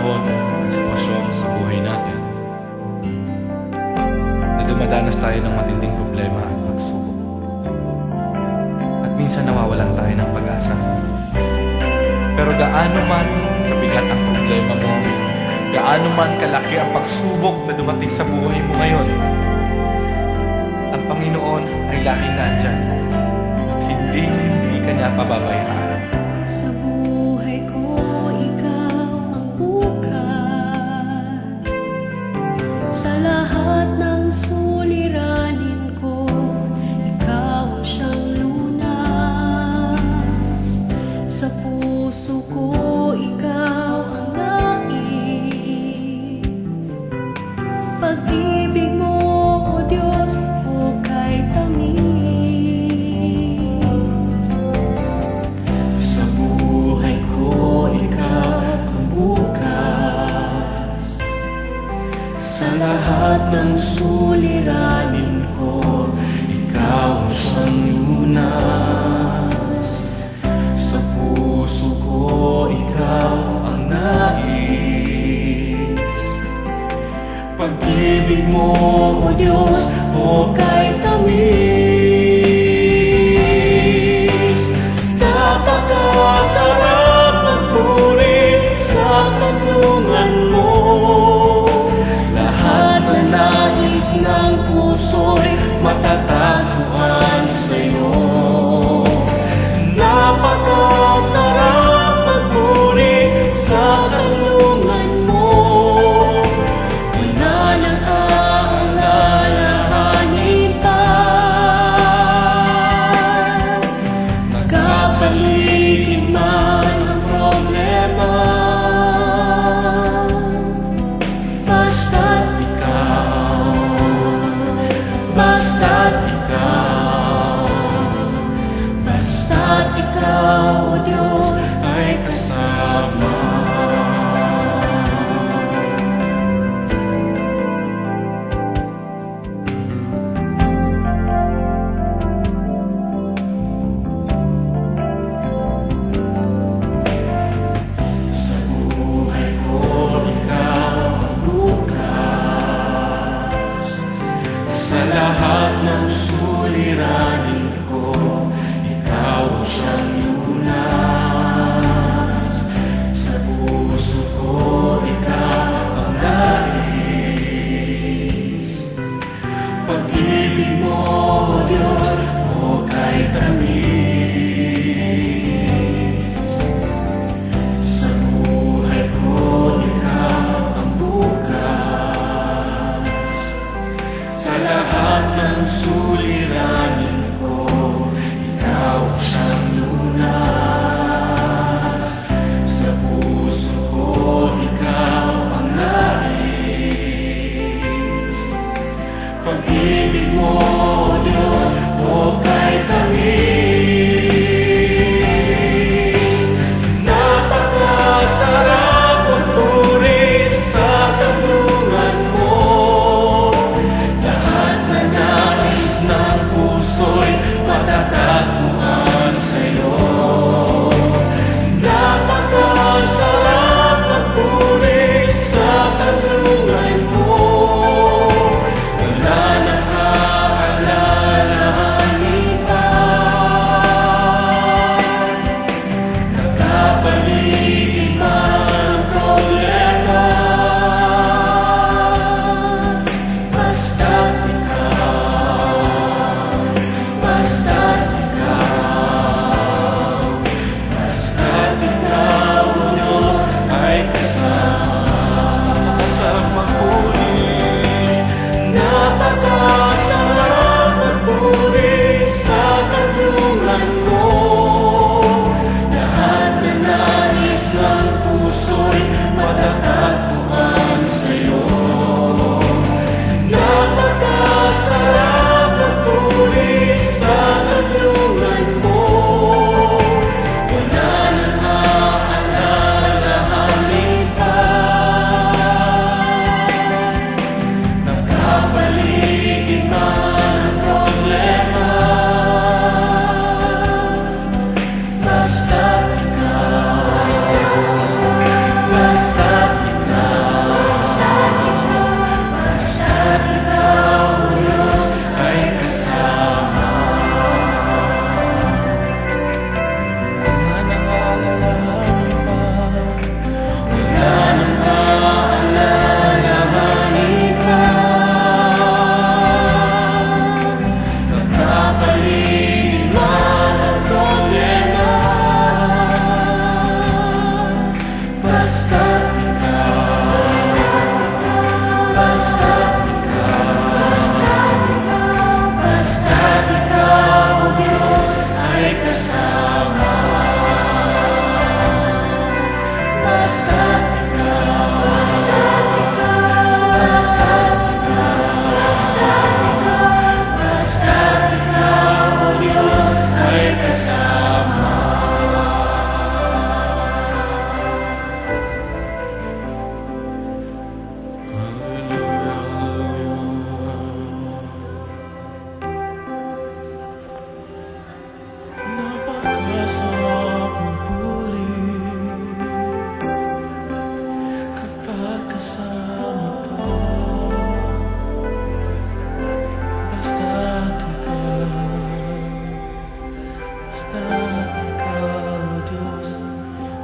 panahon at sitwasyon sa buhay natin na dumadanas tayo ng matinding problema at pagsubok. At minsan nawawalan tayo ng pag-asa. Pero gaano man kabigat ang problema mo, gaano man kalaki ang pagsubok na dumating sa buhay mo ngayon, ang Panginoon ay laging nandyan at hindi ka niya pababayaan. Sa buhay ko, ikaw ang bukas. Sa lahat ng suliranin ko, ikaw ang siyang lunas. Sa puso ko, ikaw ang nais. Pag-ibig mo, O Diyos, hukay tamis. Sa buhay ko, ikaw ang bukas. Sa lahat ng suliranin ko, ikaw ang siyang lunas. Sa puso ko, ikaw ang nais. Pag-ibig mo, O Diyos, hukay tamis. Napakasarap magpuri sa kanlungan mo. Lahat na nais na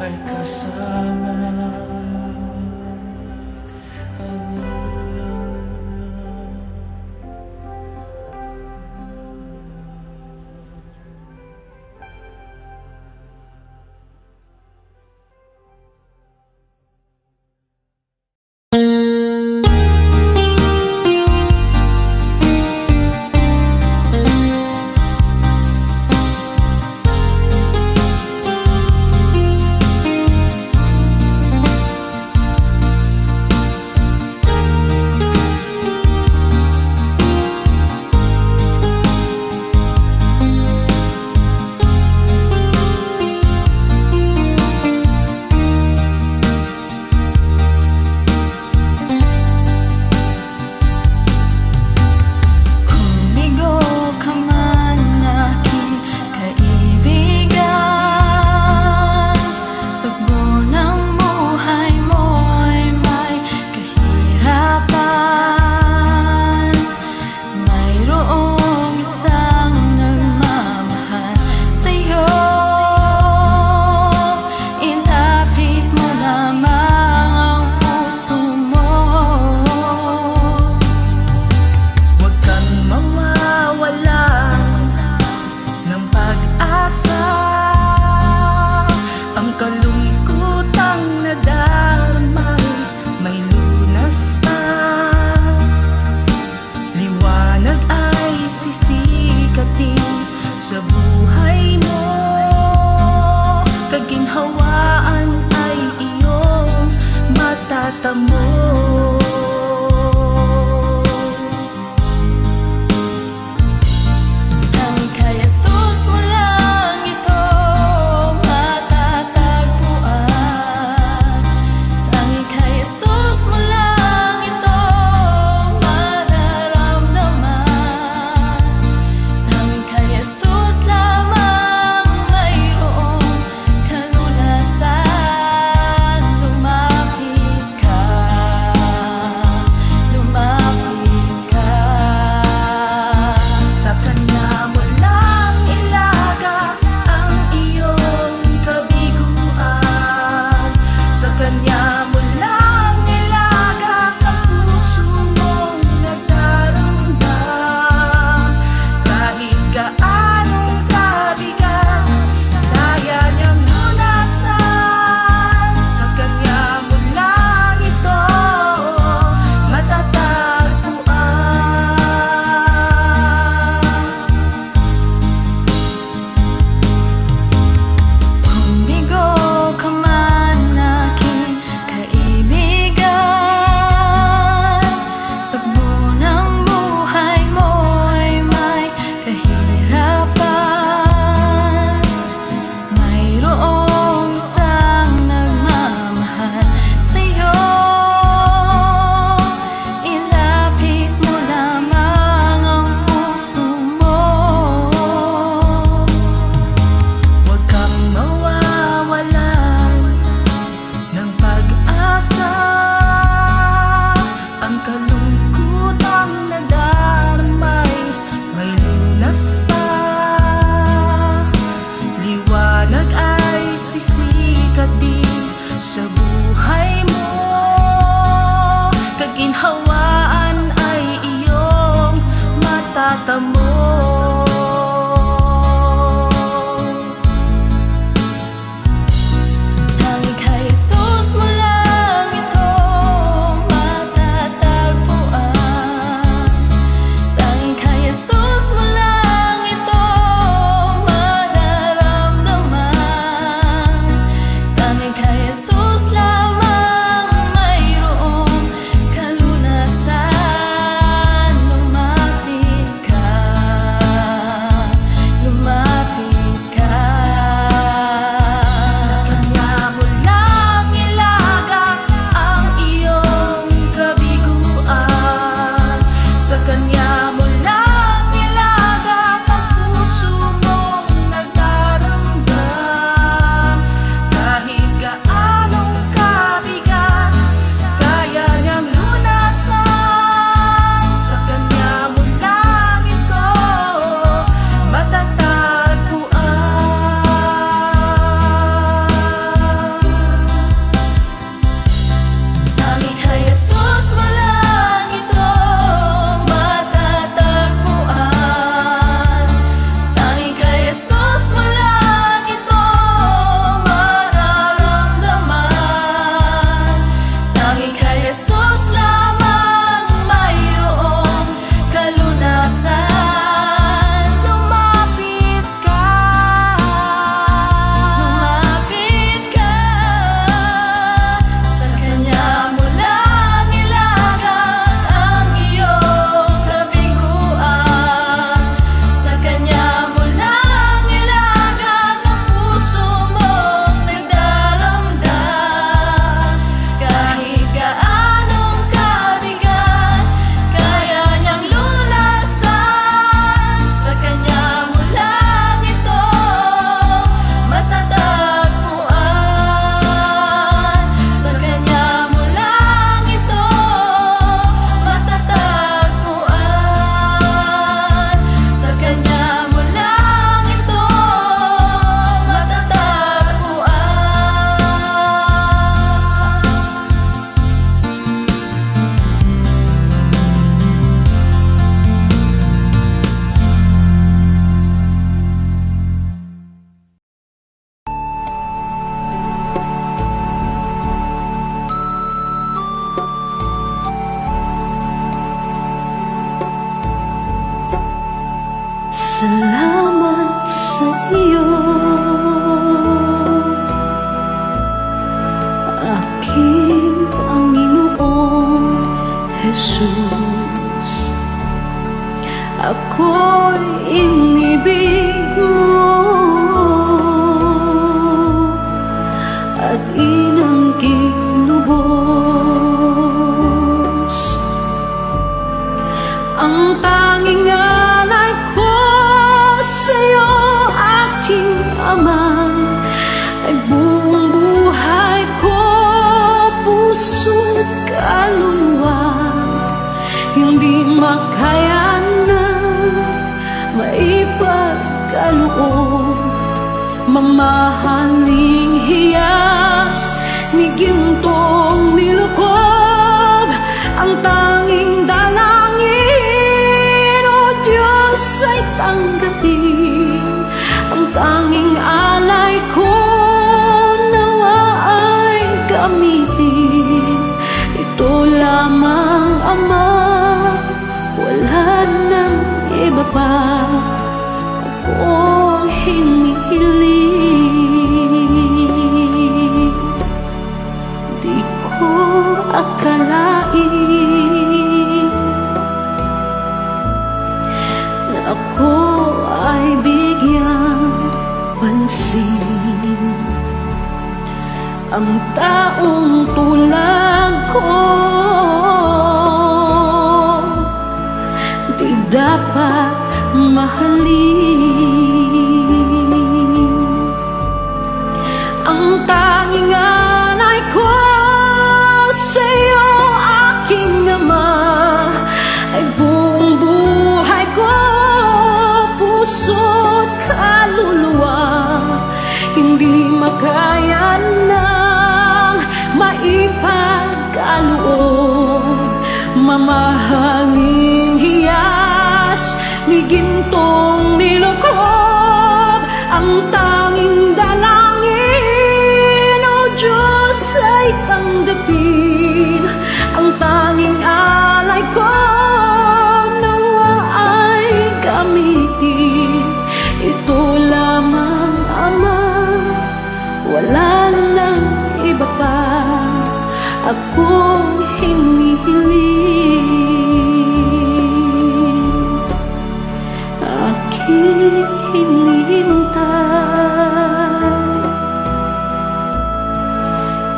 ay kasama. at inang kinubos. Ang tanging alay ko sa'yo, aking Ama, ay buong buhay ko, puso't kaluluwa. Hindi makaya na maipagkaloob, mamahaling hiyas ni gintong nilukob. Ang tanging dalangin, O Diyos, ay tanggapin. Ang tanging alay ko, nawa ay gamitin. Ito lamang, Ama, wala nang iba pa akong hinihiling. Di ko akalain na ako ay bigyang pansin. Ang taong tulad ko di dapat mahalin. Ang tanging alay ko sa'yo, aking Ama, ay buong buhay ko, puso't kaluluwa. Hindi makaya nang maipagkaloob, mamahaling hiyas ni gintong nilukob. Ang tanging dalangin, O Diyos, ay tanggapin. Ang tanging alay ko, nawa ay gamitin. Ito lamang, Ama, wala nang iba pa akong hinihiling. Aking hinihintay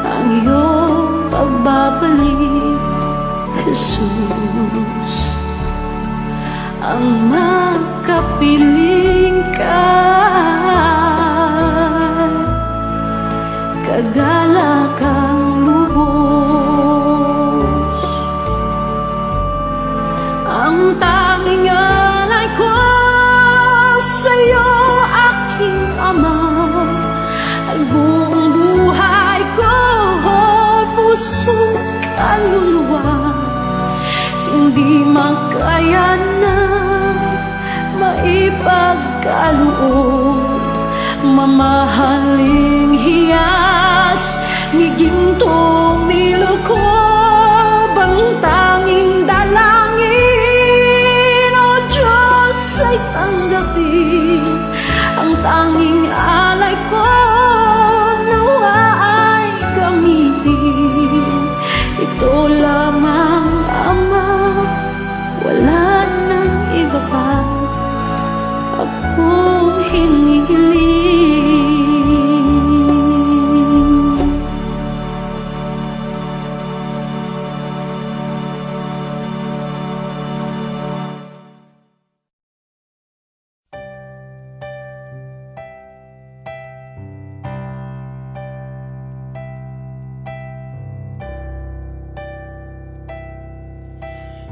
ang iyong pagbabalik, Jesus. Ang makapiling ka, kagalakang lubos. Ang tanging alay ko sa'yo, aking Ama, ay buong buhay ko, puso't kaluluwa. Hindi makaya na maipagkaloob, mamahaling hiyas ni gintong nilukob. Ang tanging dalangin, O Diyos, ay tanggapin. Ang tanging alay ko, nawa ay gamitin. Ito lamang, Ama, wala nang iba pa akong hinihiling.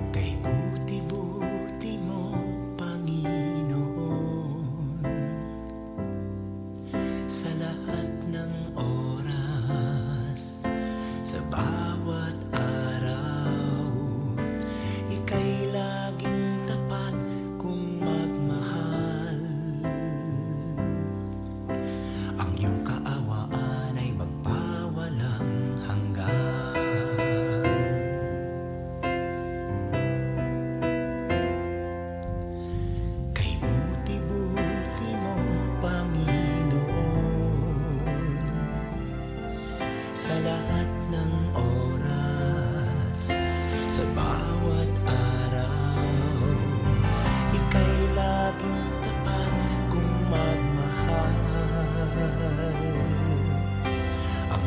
Kay buti-buti mo, Panginoon, sa lahat ng oras, sa bawat araw, ika'y laging tapat kung magmahal. Ang iyong kaawaan ay magpawalang hanggan. Kay buti-buti mo, Panginoon, sa lahat ng oras, sa bawat araw, ika'y laging tapat kung magmahal. Ang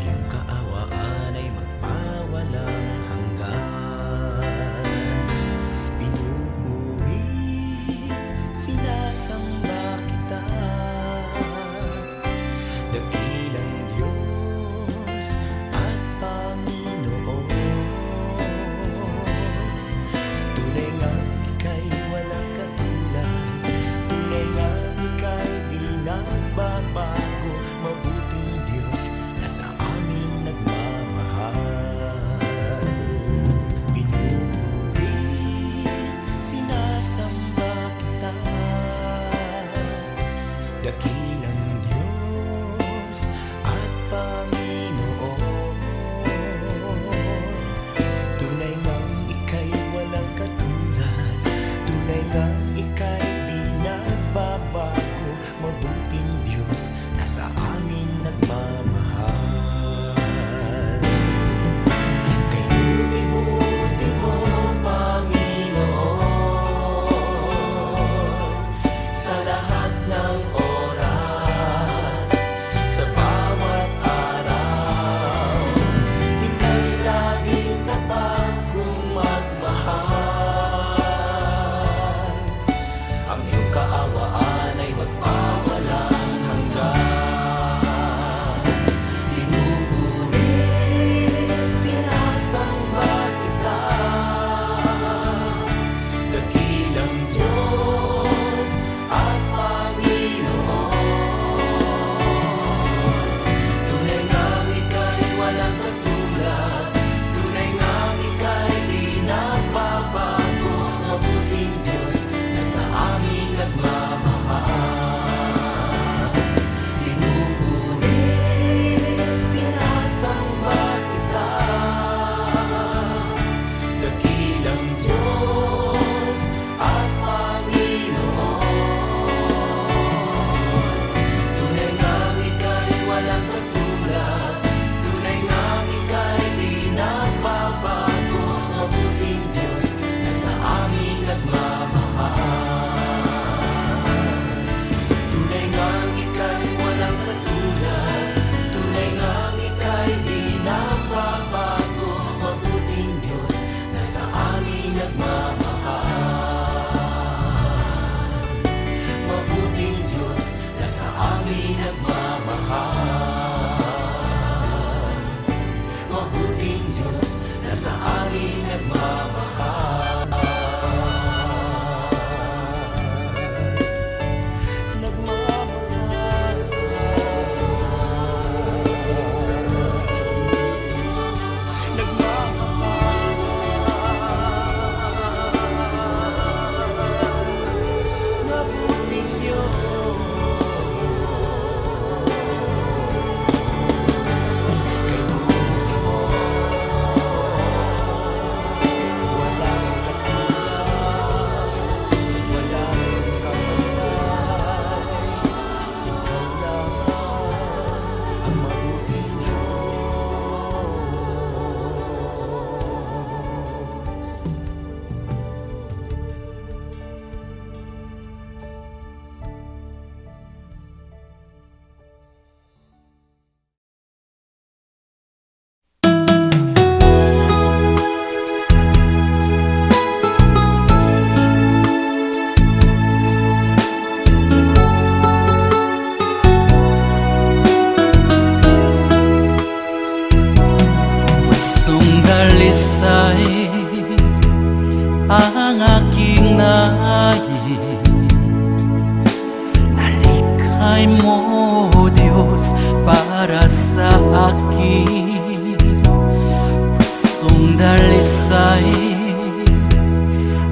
akin. Pusong dalisay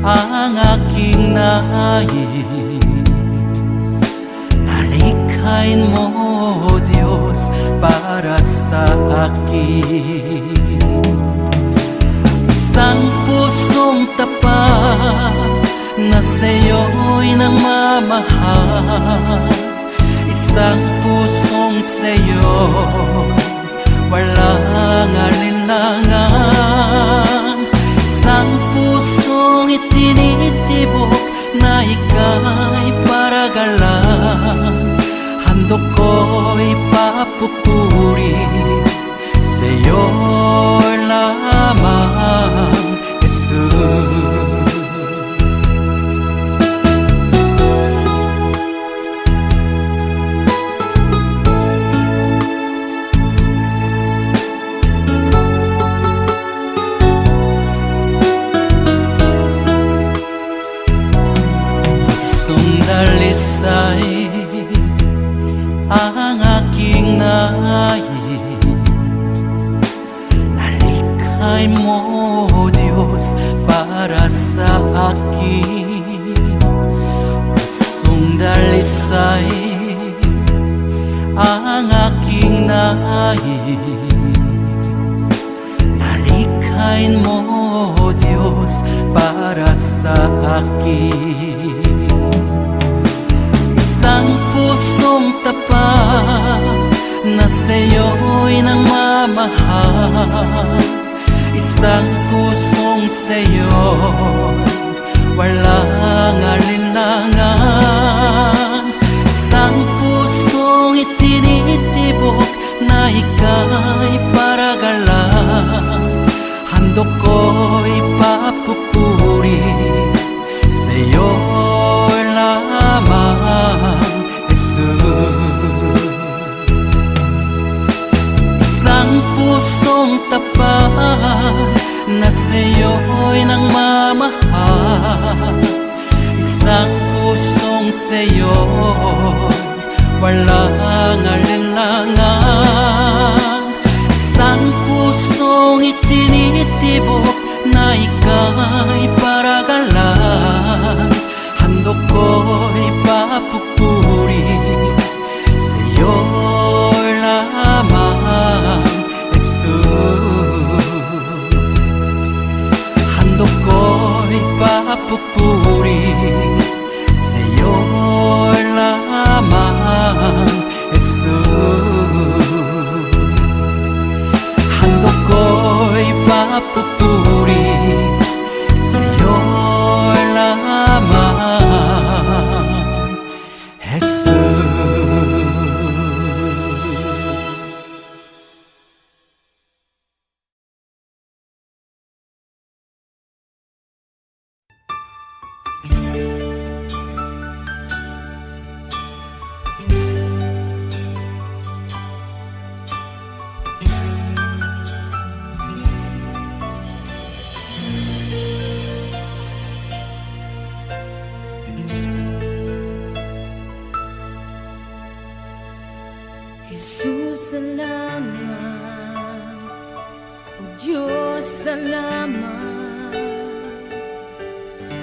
ang aking nais. Nalikhain mo, Diyos, para sa akin. Isang pusong tapat na sa'yo'y nagmamahal. Isang pusong sa'yo, walang alinlangan. Isang pusong itinitibok na ika'y paragalan. Handog ko'y papupuri sa'yo lamang, Jesus. Dalisay ang aking nais. Nalikhain mo, Diyos, para sa akin. Pusong dalisay ang aking nais. Nalikhain mo, Diyos, para sa akin. Isang pusong tapat na sa'yo'y nagmamahal. Isang pusong sa'yo, walang alinlangan. Isang pusong itinitibok na ika'y paragalan. Handog ko'y papupuri sa'yo lamang, Jesus. Isang pusong tapat na sa'yo'y nagmamahal. Isang pusong sa'yo, walang alinlangan. Isang pusong itinitibok na ika'y paragalan. Handog ko'y papupuri sa'yo lamang, Jesus. Handog ko'y papupuri sa'yo lamang, Jesus. Handog ko'y papupuri sa'yo lamang, Jesus. Jesus, salamat. O Diyos, salamat.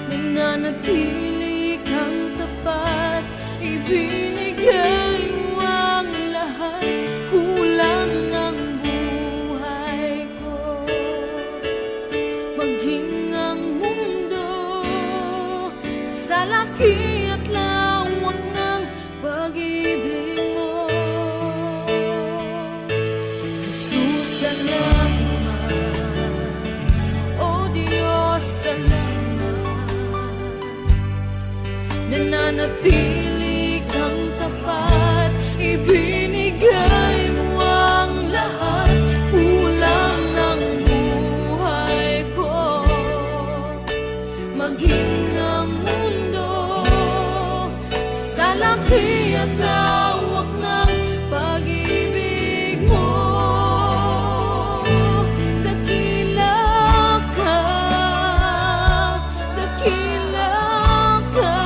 Nananatili kang tapat, ibinigay mo ang lahat. Kulang ang buhay ko, maging ang mundo sa laki at lawak ng pag-ibig mo. Jesus, salamat. O Diyos, salamat. Nananatili kang tapat, ibinigay mo ang lahat. Kulang ang buhay ko, maging ang mundo sa laki at lawak ng pag-ibig mo. Dakila ka, dakila ka,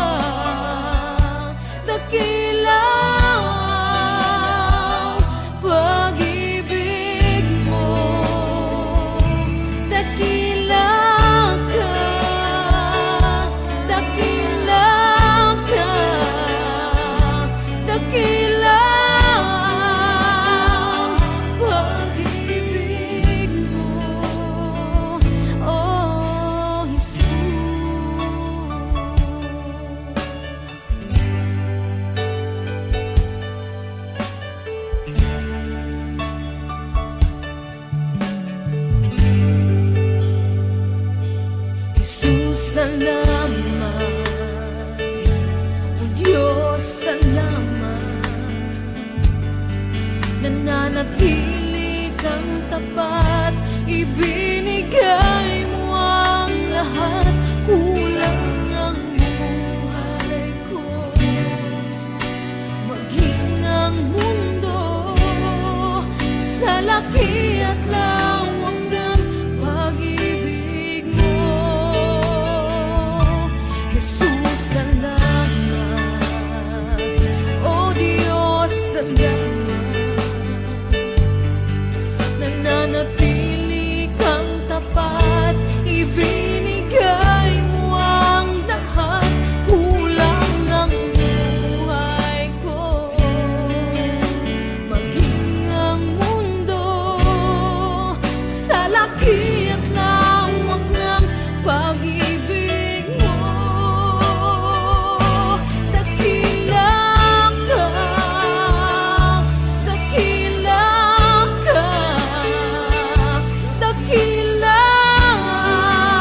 Dakiat lawak ng pag-ibig mo, Jesus, salamat. O Diyos, salamat. Nananatili kang tapat, ibinigay mo ang lahat. Kulang ang buhay ko, maging ang mundo sa laki at lawak ng pag-ibig mo. Dakila ka, dakila ka, dakila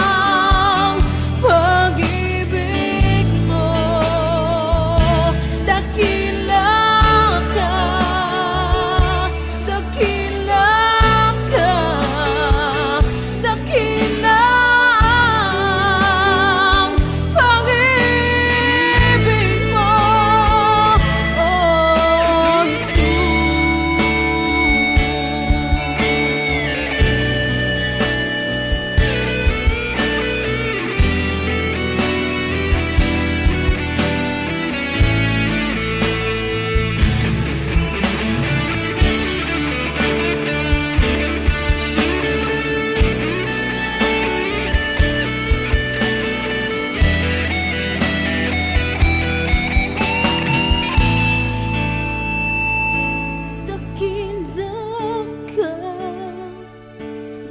ang pag-ibig mo. Dakila ka, dakila ka, dakila ang pag-ibig mo, oh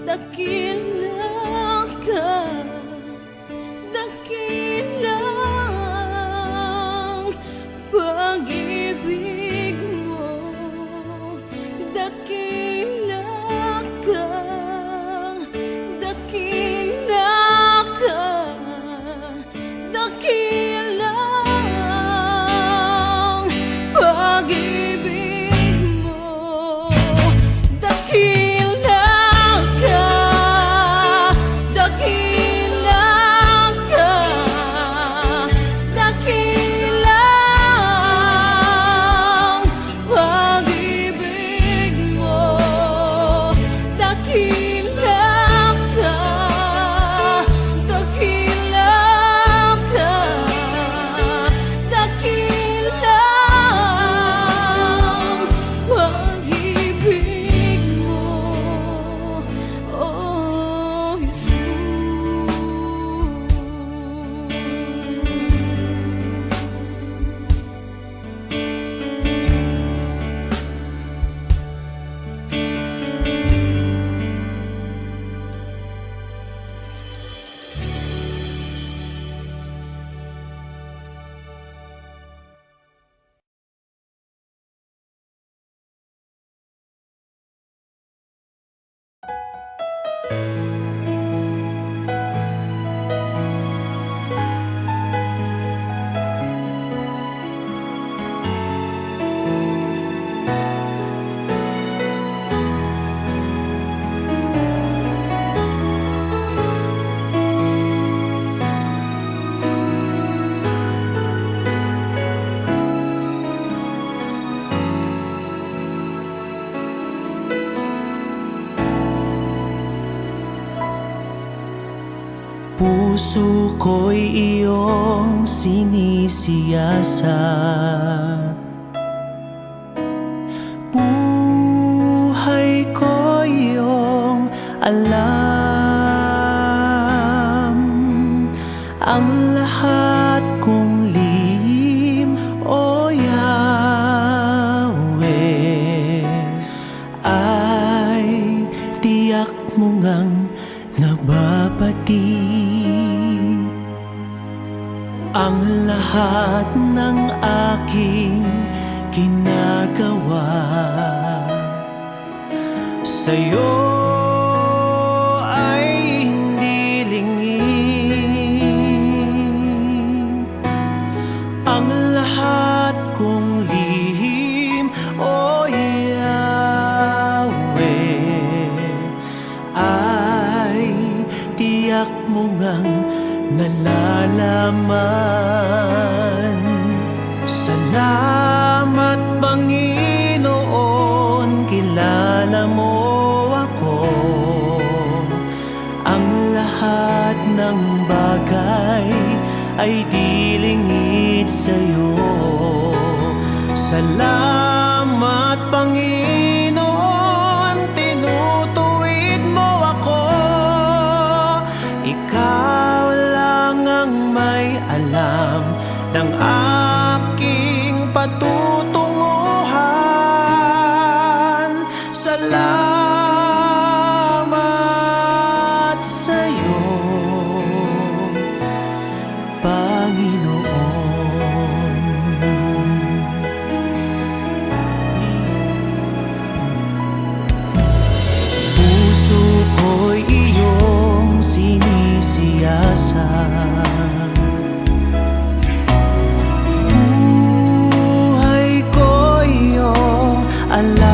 dakila ka, dakila ang pag-ibig mo. Dakila ka, dakila ka, dakila ang pag-ibig mo. Dakila ka, dakila ka, dakila ang pag-ibig mo. Dakila ka, dakila ka, dakila ang pag-ibig mo, oh Jesus. Puso ko'y iyong sinisiyasat, buhay ko'y iyong alam. Ang lahat kong lihim, o Yahweh, ay tiyak mo ngang nababati. Ang lahat ng aking ginagawa sa'yo ay hindi lingid. Ang lahat kong lihim, o Yahweh, ay tiyak mo ngang nalalaman. Salamat, Panginoon, kilala mo ng bagay ay di lingid sa'yo. Salamat Panginoon, tinutuwid mo ako. Ikaw lang ang may alam ng aking patutunguhan. Salamat sa'yo, Panginoon. Puso ko'y iyong sinisiyasat, buhay ko iyong alay.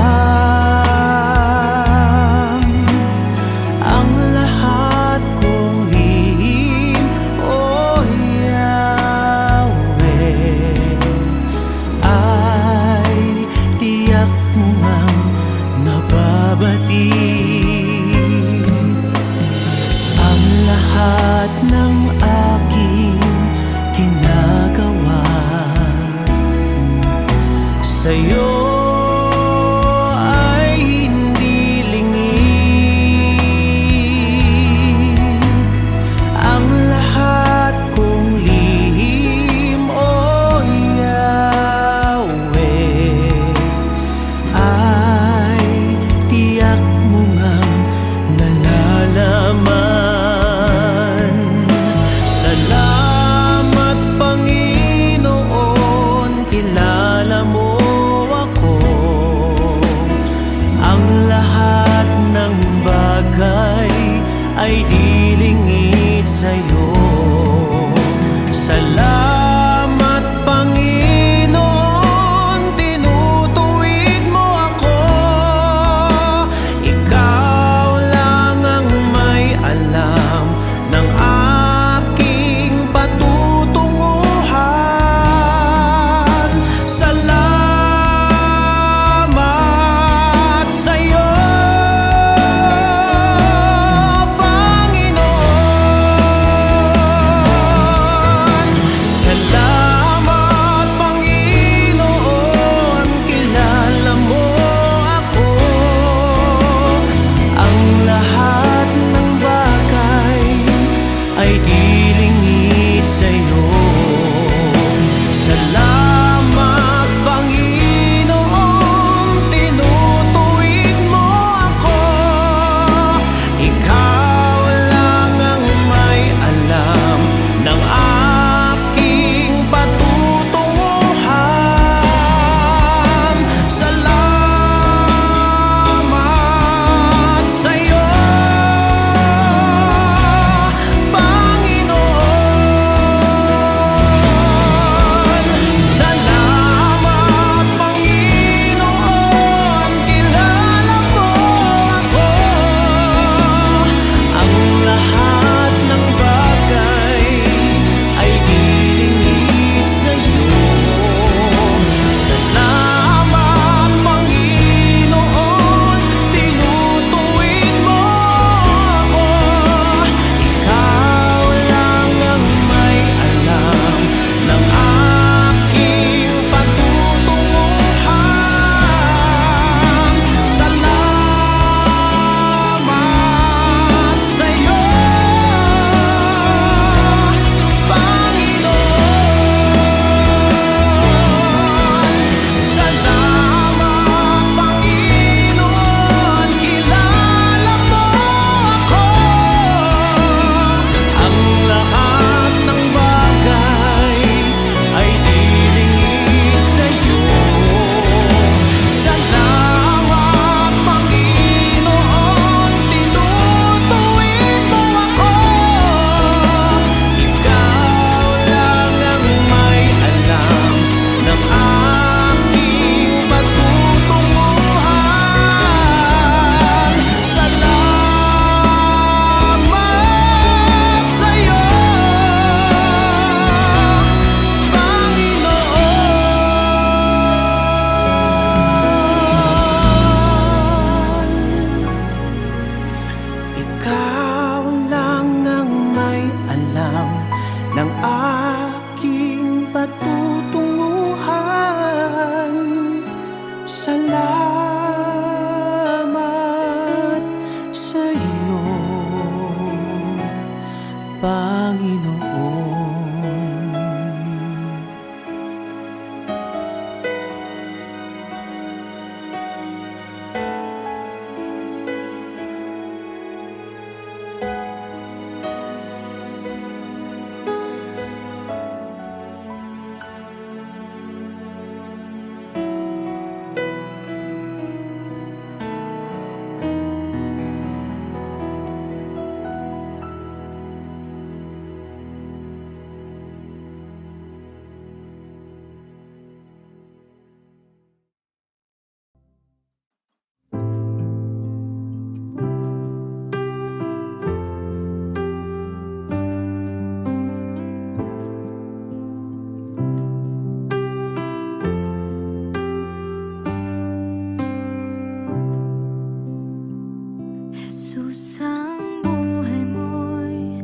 Jesus, ang buhay mo'y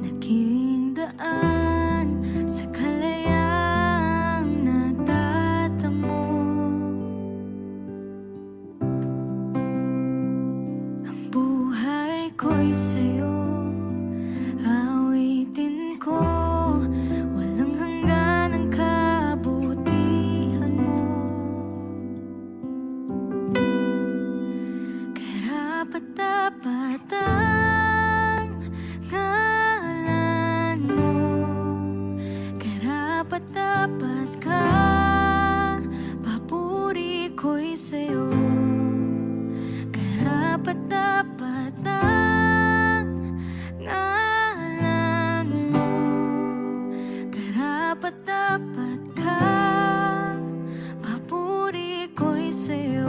naging daan sa kalayaang natatamo. Ang buhay ko'y sa'yo, awitin ko, walang hanggan ang kabutihan mo. Karapat-dapat ang ngalan mo, karapat-dapat ka, papuri ko'y sa'yo. Karapat-dapat ang ngalan mo, karapat-dapat ka, papuri ko'y sa'yo.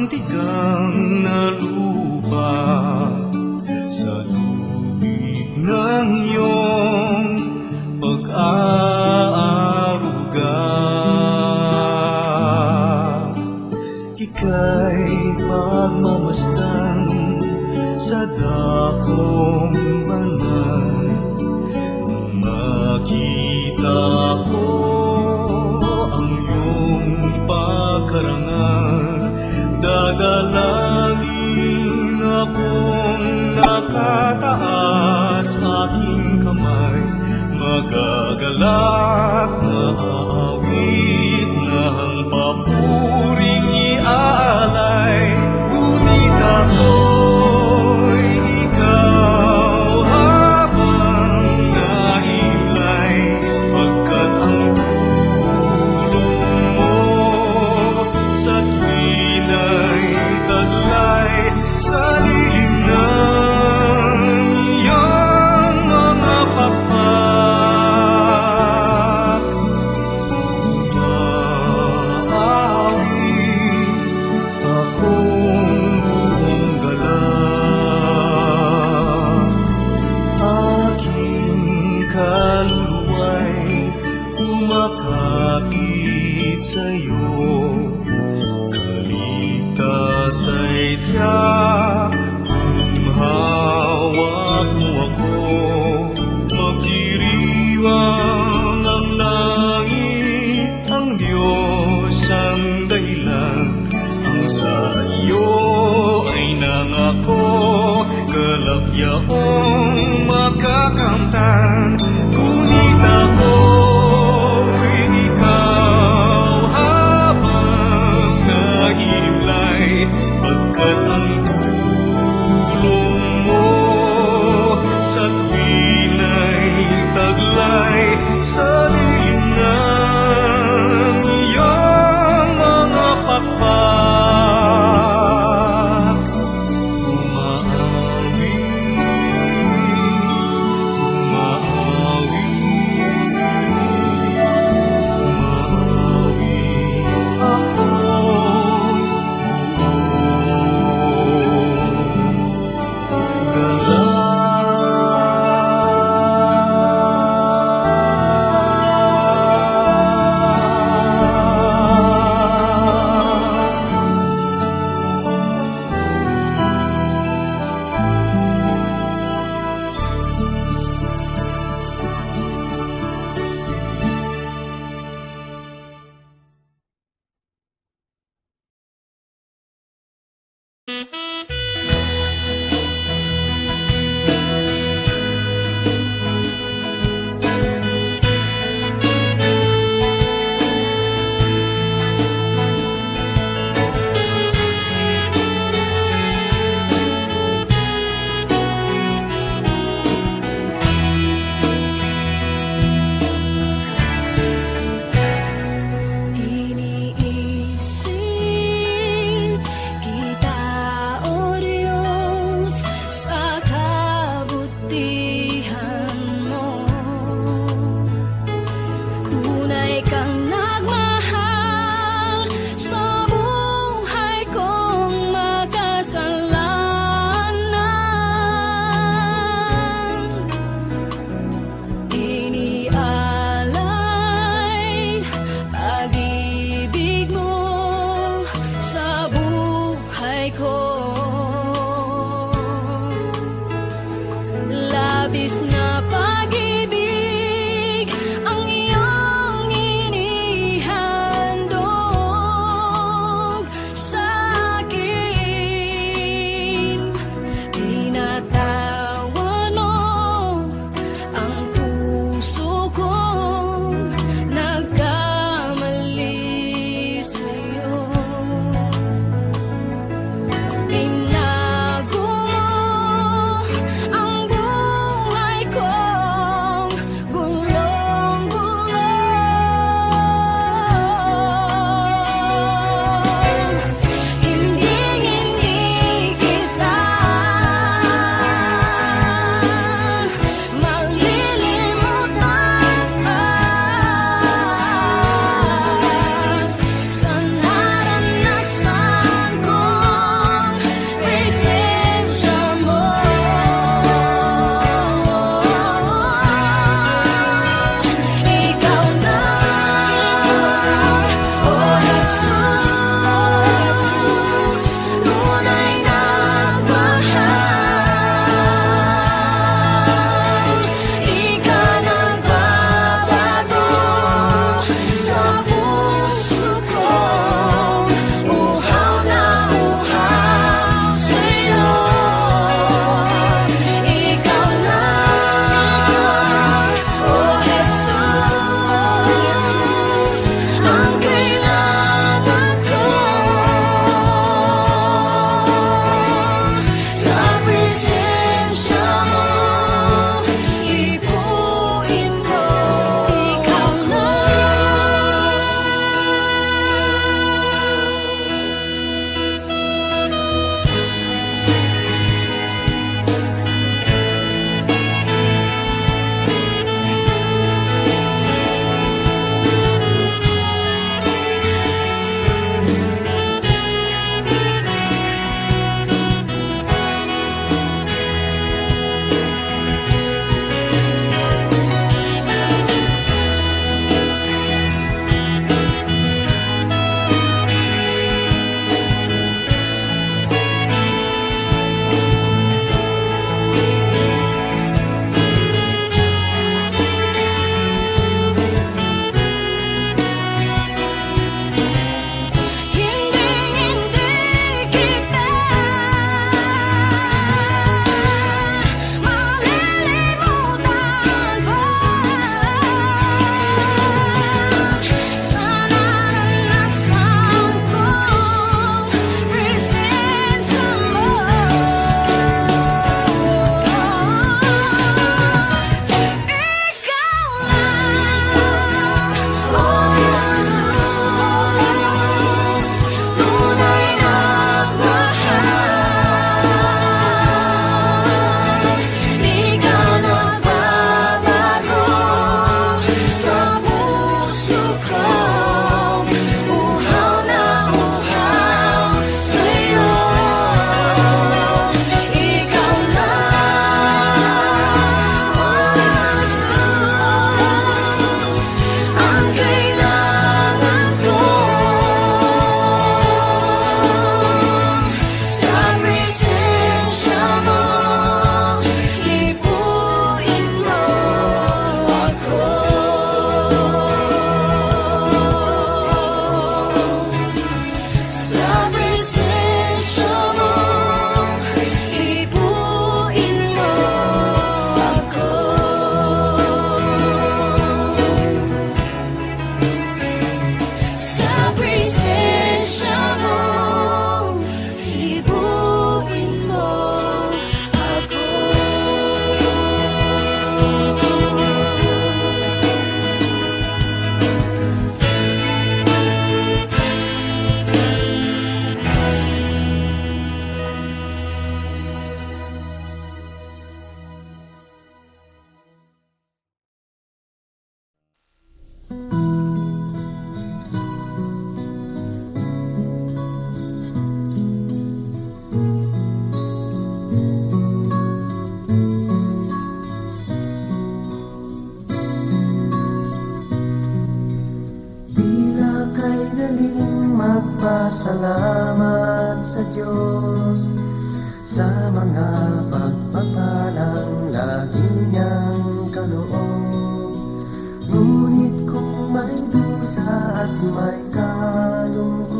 ang tigang na lupa sa tubig ng iyong pag-aaruga. Ika'y pagmamasdan sa dakong banal. Nung makita ko ang iyong pagkarangal, dadalangin akong nakataas, aking kamay magagalak na aawit na ang papuring iaalay. Ngunit ako'y ikaw habang nahimlay, pagkat ang tulong mo sa tuwina'y taglay sa lilim ng iyong mga pakpak. Umaawi akong buong galak, aking kaluluwa'y kumakapit sa'yo. Kaligtas ay tiyak kung hawak mo ako, magdiriwang ang langit, ang Diyos ang dahilan, ang sa iyo ay nangako, kalagyaong makakamtan. Ngunit ako'y ikaw habang nahimlay, pagkat ang tulong mo sa tuwina'y taglay sa lilim ng iyong mga pakpak. Umaawi, umaawi, umaawi ako Iniisip kita Salamat sa Diyos sa mga pagpapalang lagi niyang kaloob. Ngunit kung may dusa at may kalungkutan,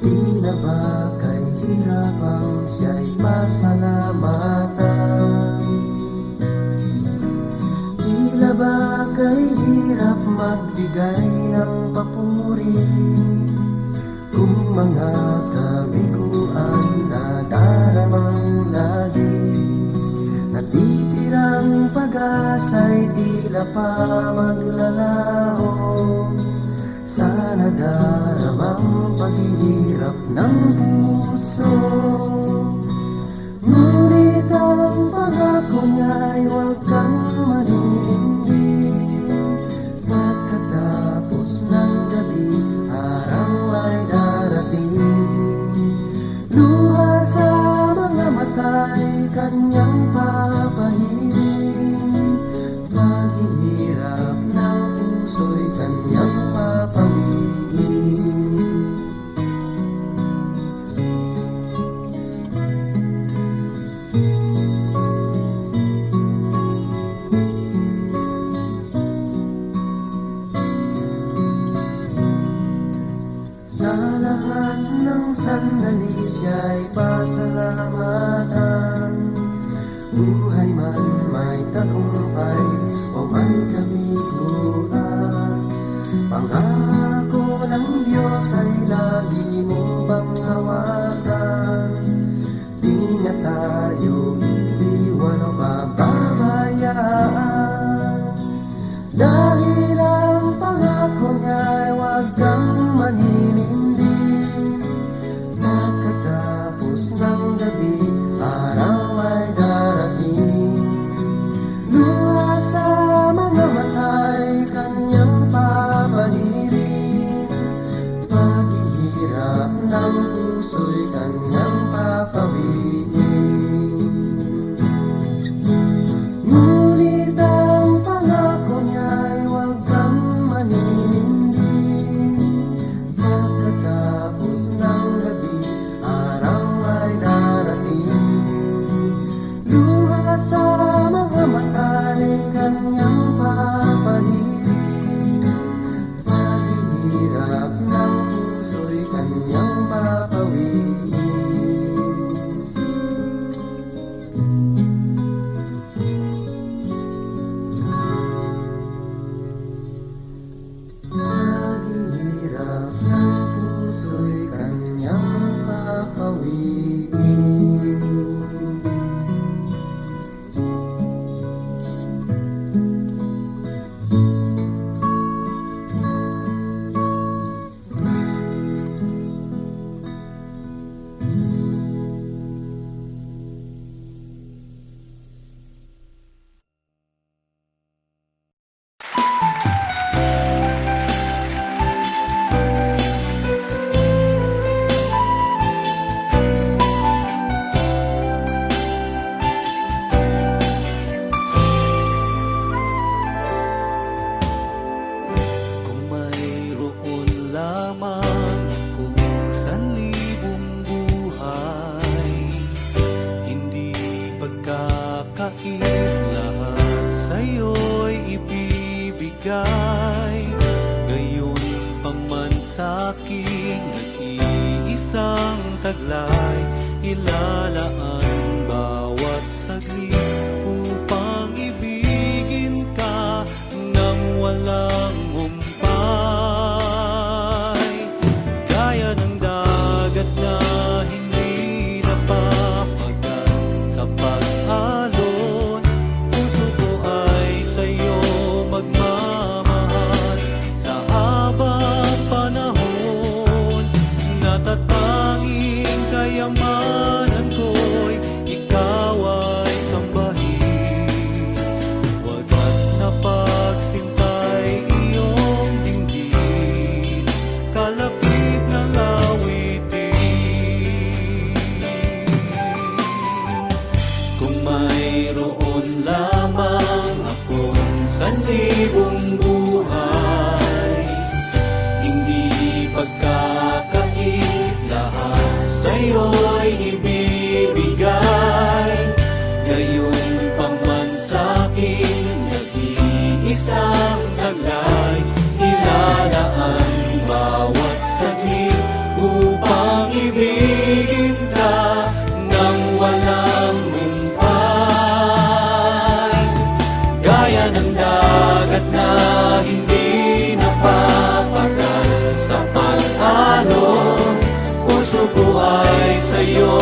di na ba kay hirapang siya'y pasalamatan? Tila ba kay hirap magbigay ng papuri kung mga kabiguan na daramang lagi? Natitirang pag-asa'y tila pa maglalaho sa nadaramang paghihirap ng puso. Ngunit ang pangako niya'y huwag kang maninindig. Pagkatapos ng gabi, araw ay darating. Luha sa mga mata'y kanyang papahiring. Paghihirap ng puso'y kanyang papawiin. Sa lahat ng sandali siya'y pasalamatan. Buhay man may tagumpay o may kabiguan, pangako ng Diyos ay lagi mong panghawakan. Di niya tayo iiwan o pababayaan, dahil ang pangako niya'y huwag kang maninindig. Pagkatapos ng gabi, araw ay darating. Luha sa mga mata'y kanyang papahiring. Paghihirap ng puso'y kanyang papawiin. Ngunit ang pangako niya'y huwag kang maninindig. Pagkatapos ng gabi, araw ay darating. Luha sa mga mata'y kanyang papahiring. Paghihirap ng puso'y kanyang papawiin. sa'yo'y ibibigay. Ngayon pa man sa'kin nag-iisang taglay, ilalaan bawat saglit upang ibigin ka ng walang humpay. Gaya ng dagat na hindi napapagal sa pag-alon, puso ko ay sa'yo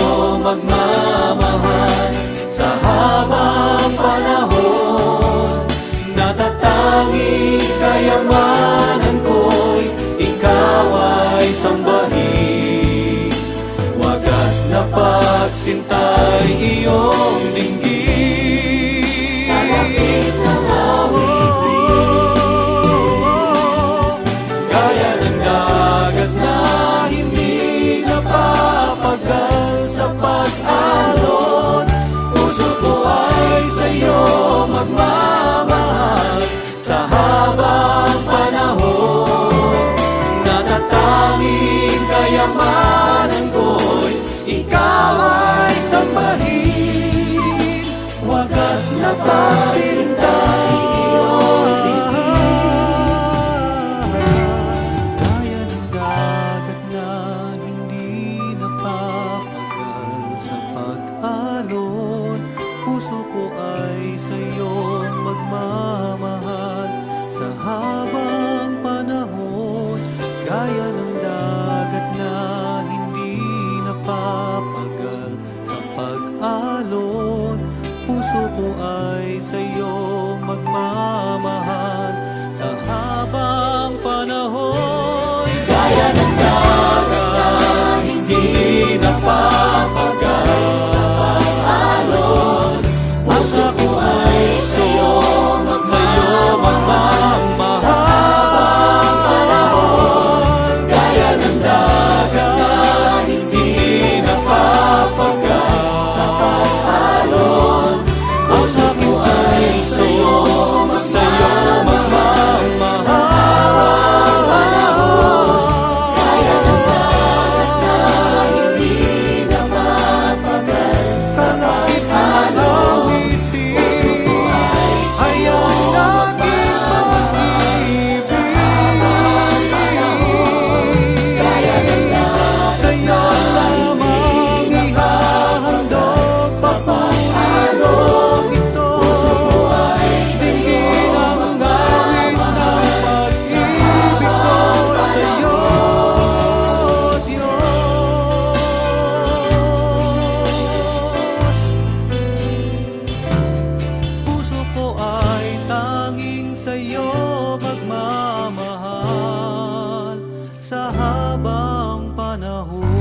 magmamahal. Sa habang panahon, natatanging kayamanan ko'y ikaw ay sambahin. Wagas na pagsintay iyong dinggin. Kalapit ng gaya ng dagat na hindi napapagal sa pag-alon, puso ko ay sa'yo magmamahal. Sa habang panahon, natatanging kayamanan ko'y ikaw ay sambahin. Wagas na pagsintay iyong gaya ng dagat na hindi napapagal sa pag-alon, puso ko ay sa'yo magmamahal. Sa habang panahon, gaya ng dagat na hindi napapagal sa pag-alon, puso ko ay sa'yo magmamahal. Sa habang panahon, gaya ng dagat na hindi napapagal sa pag-alon, puso ko ay sa'yo magmamahal. Sa habang panahon, gaya ng dagat na hindi napapagal sa pag-alon, puso ko ay sa'yo magmamahal. Sa habang panahon, gaya ng dagat na hindi napapagal sa pag-alon, puso ko ay sa'yo sa'yo lamang ihahandog sa pag-alon ito. Dinggin ang gawin ng pag-ibig ko sa'yo, Diyos. Puso ko ay tanging sa'yo magmamahal sa habang panahon.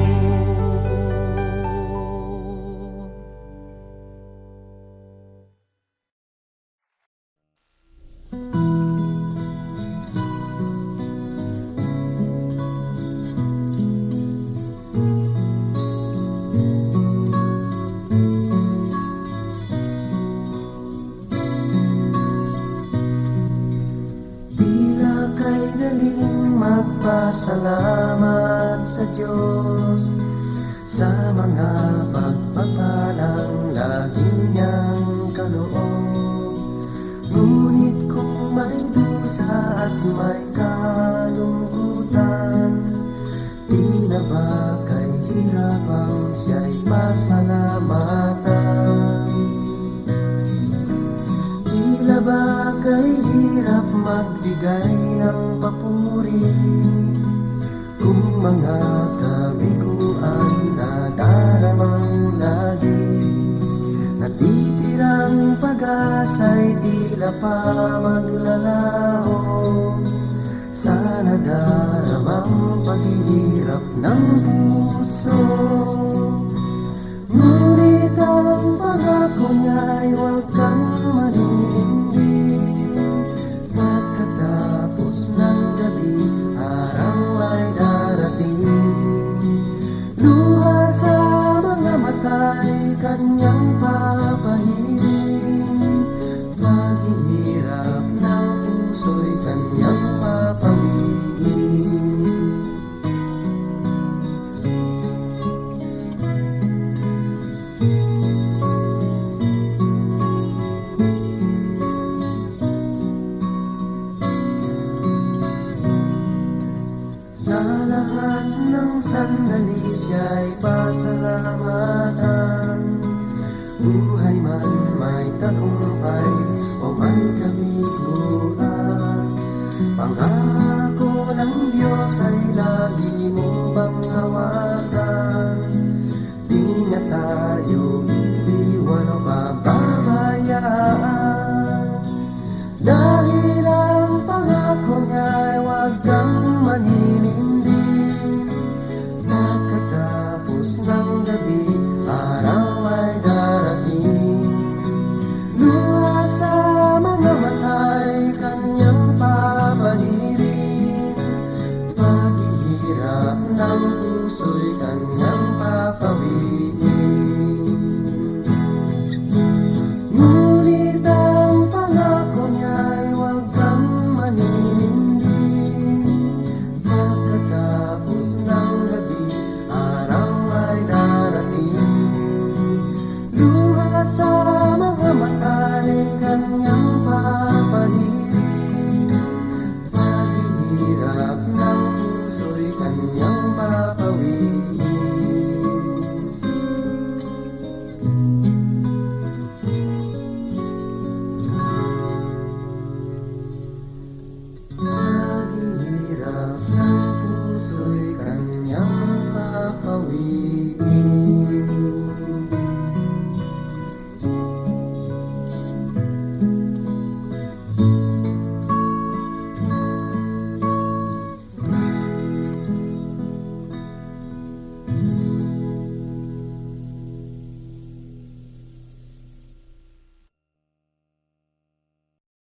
Tila kay daling magpasalamat sa Diyos sa mga pagpapalang lagi niyang kaloob. Ngunit kung may dusa at may kalungkutan, di na ba kay hirapang siya'y pasalamatan? Tila ba kay hirap magbigay ng papuri kung mga kabiguan na daramang lagi? Natitirang pag-asa'y tila pa maglalaho sa nadaramang paghihirap ng puso. Ngunit ang pangako niya'y huwag kang maninindig. Pagkatapos ng gabi, araw ay darating. Luha sa mga mata'y kanyang papahiling. Paghihirap ng puso'y kanyang papanggiin. ay pasalamatan. Buhay man may tagumpay o may kabiguan, pangako ng Diyos ay lagi mong panghawakan. Di niya tayo iiwan o pababayaan, dahil ang pangako niya ay huwag kang maninimdim. Pagkatapos ng gabi